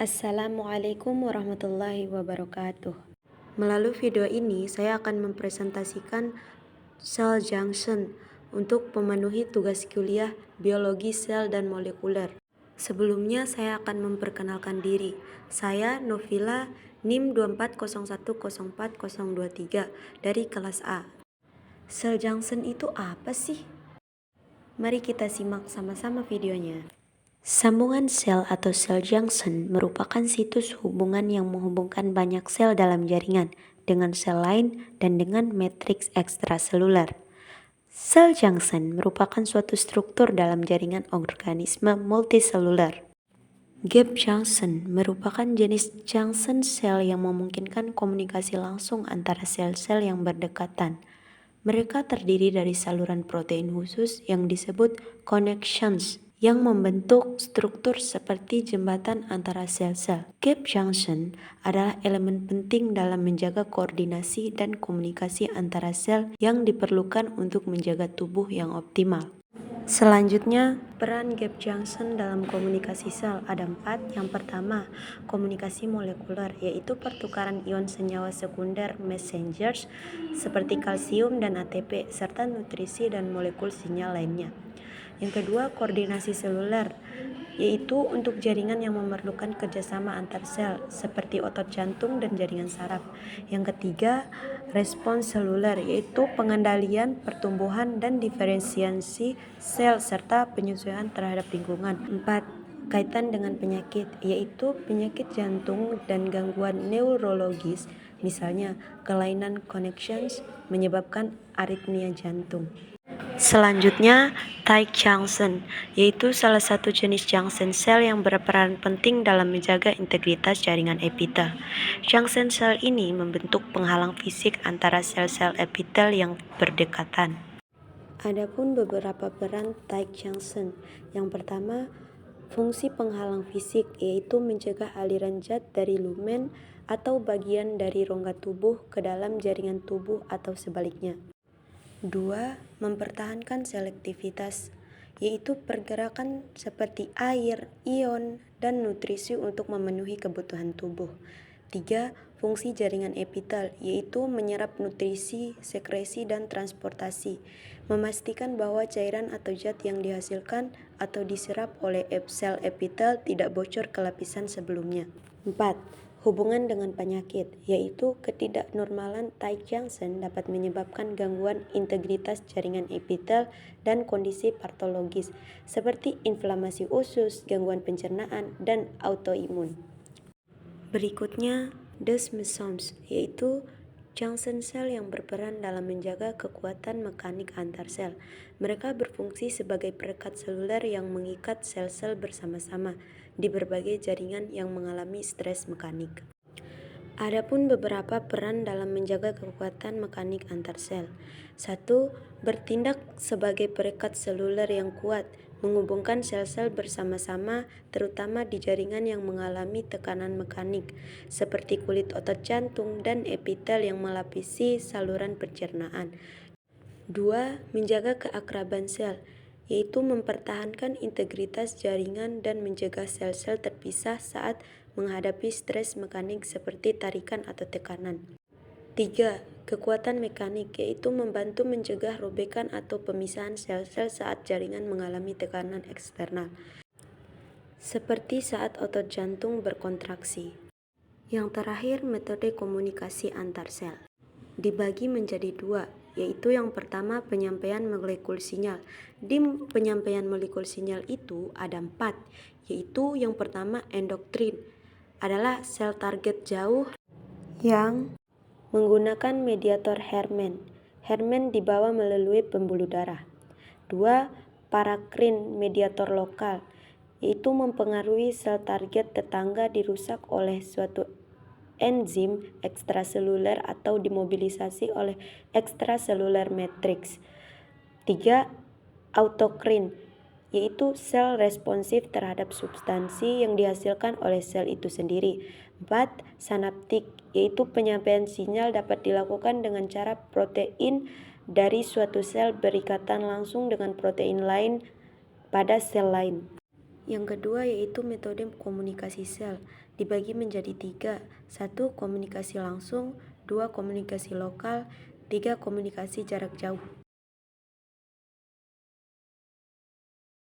Assalamualaikum warahmatullahi wabarakatuh. Melalui video ini, saya akan mempresentasikan sel junction untuk memenuhi tugas kuliah biologi sel dan molekuler. Sebelumnya, saya akan memperkenalkan diri. Saya Novila, NIM 240104023 dari kelas A. Sel junction itu apa sih? Mari kita simak sama-sama videonya. Sambungan sel atau sel junction merupakan situs hubungan yang menghubungkan banyak sel dalam jaringan dengan sel lain dan dengan matriks ekstraseluler. Sel junction merupakan suatu struktur dalam jaringan organisme multiseluler. Gap junction merupakan jenis junction sel yang memungkinkan komunikasi langsung antara sel-sel yang berdekatan. Mereka terdiri dari saluran protein khusus yang disebut connections yang membentuk struktur seperti jembatan antara sel-sel. Gap junction adalah elemen penting dalam menjaga koordinasi dan komunikasi antara sel yang diperlukan untuk menjaga tubuh yang optimal. Selanjutnya, peran gap junction dalam komunikasi sel ada 4. Yang pertama, komunikasi molekuler, yaitu pertukaran ion senyawa sekunder messengers seperti kalsium dan ATP, serta nutrisi dan molekul sinyal lainnya. Yang kedua, koordinasi seluler, yaitu untuk jaringan yang memerlukan kerjasama antar sel, seperti otot jantung dan jaringan saraf. Yang ketiga, respons seluler, yaitu pengendalian pertumbuhan dan diferensiasi sel serta penyesuaian terhadap lingkungan. 4. Kaitan dengan penyakit, yaitu penyakit jantung dan gangguan neurologis, misalnya kelainan connections menyebabkan aritmia jantung. Selanjutnya, tight junction, yaitu salah satu jenis junction sel yang berperan penting dalam menjaga integritas jaringan epitel. Junction sel ini membentuk penghalang fisik antara sel-sel epitel yang berdekatan. Adapun beberapa peran tight junction. Yang pertama, fungsi penghalang fisik, yaitu mencegah aliran zat dari lumen atau bagian dari rongga tubuh ke dalam jaringan tubuh atau sebaliknya. 2. Mempertahankan selektivitas, yaitu pergerakan seperti air, ion, dan nutrisi untuk memenuhi kebutuhan tubuh. 3. Fungsi jaringan epitel, yaitu menyerap nutrisi, sekresi, dan transportasi, memastikan bahwa cairan atau zat yang dihasilkan atau diserap oleh sel epitel tidak bocor ke lapisan sebelumnya. 4. Hubungan dengan penyakit, yaitu ketidaknormalan tight junction dapat menyebabkan gangguan integritas jaringan epitel dan kondisi patologis seperti inflamasi usus, gangguan pencernaan, dan autoimun. Berikutnya, desmosomes, yaitu junction sel yang berperan dalam menjaga kekuatan mekanik antar sel. Mereka berfungsi sebagai perekat seluler yang mengikat sel-sel bersama-sama di berbagai jaringan yang mengalami stres mekanik. Adapun beberapa peran dalam menjaga kekuatan mekanik antar sel. 1. Bertindak sebagai perekat seluler yang kuat, menghubungkan sel-sel bersama-sama terutama di jaringan yang mengalami tekanan mekanik, seperti kulit otot jantung dan epitel yang melapisi saluran pencernaan. 2. Menjaga keakraban sel, yaitu mempertahankan integritas jaringan dan mencegah sel-sel terpisah saat menghadapi stres mekanik seperti tarikan atau tekanan. 3. Kekuatan mekanik, yaitu membantu mencegah robekan atau pemisahan sel-sel saat jaringan mengalami tekanan eksternal, seperti saat otot jantung berkontraksi. Yang terakhir, metode komunikasi antar sel dibagi menjadi 2, yaitu yang pertama penyampaian molekul sinyal. Di penyampaian molekul sinyal itu ada 4, yaitu yang pertama endoktrin, adalah sel target jauh yang menggunakan mediator Hermann. Hermann dibawa melalui pembuluh darah. 2. Parakrin, mediator lokal, yaitu mempengaruhi sel target tetangga dirusak oleh suatu enzim ekstraseluler atau dimobilisasi oleh ekstraseluler matrix. 3. Autokrin, yaitu sel responsif terhadap substansi yang dihasilkan oleh sel itu sendiri. 4. Sanaptik, yaitu penyampaian sinyal dapat dilakukan dengan cara protein dari suatu sel berikatan langsung dengan protein lain pada sel lain. Yang kedua yaitu metode komunikasi sel, dibagi menjadi 3. 1. Komunikasi langsung, 2. Komunikasi lokal, 3. Komunikasi jarak jauh.